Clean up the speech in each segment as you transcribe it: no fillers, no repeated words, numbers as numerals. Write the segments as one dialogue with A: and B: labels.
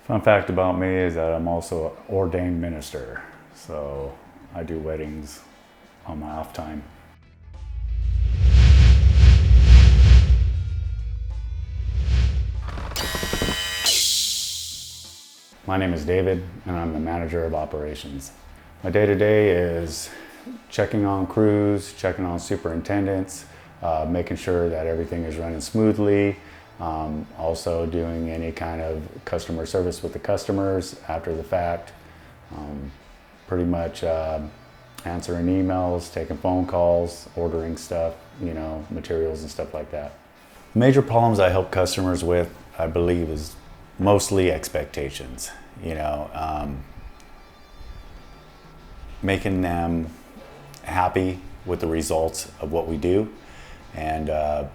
A: Fun fact about me is that I'm also an ordained minister, so I do weddings on my off time. My name is David, and I'm the manager of operations. My day-to-day is checking on crews, checking on superintendents, making sure that everything is running smoothly, also doing any kind of customer service with the customers after the fact, pretty much answering emails, taking phone calls, ordering stuff, materials and stuff like that. Major problems I help customers with, I believe, is mostly expectations, making them happy with the results of what we do, and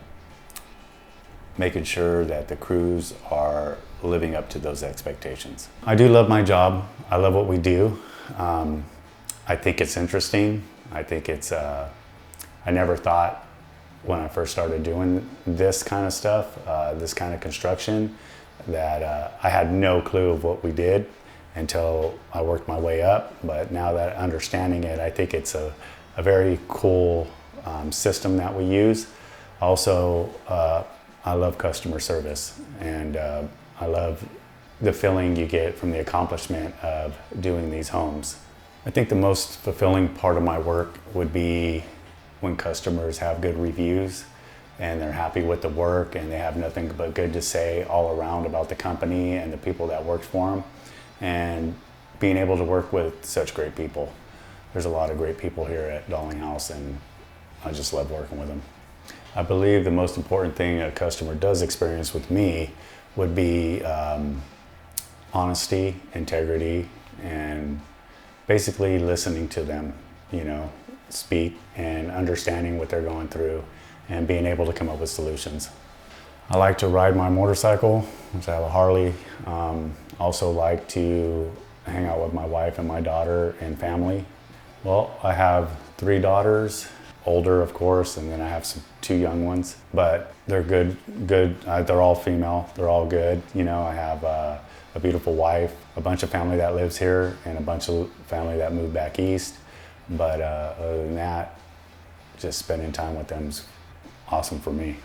A: making sure that the crews are living up to those expectations. I do love my job. I love what we do. I think it's interesting. I think it's, I never thought when I first started doing this kind of stuff, this kind of construction, that I had no clue of what we did until I worked my way up. But now that understanding it, I think it's a very cool system that we use. Also, I love customer service, and I love the feeling you get from the accomplishment of doing these homes. I think the most fulfilling part of my work would be when customers have good reviews and they're happy with the work and they have nothing but good to say all around about the company and the people that worked for them, and being able to work with such great people. There's a lot of great people here at Dalinghaus, and I just love working with them. I believe the most important thing a customer does experience with me would be honesty, integrity, and basically listening to them, speak and understanding what they're going through and being able to come up with solutions. I like to ride my motorcycle, which I have a Harley. Also like to hang out with my wife and my daughter and family. Well, I have 3 daughters, older of course, and then I have two young ones, but they're good. They're all female, they're all good. I have a beautiful wife, a bunch of family that lives here, and a bunch of family that moved back east. But other than that, just spending time with them is awesome for me.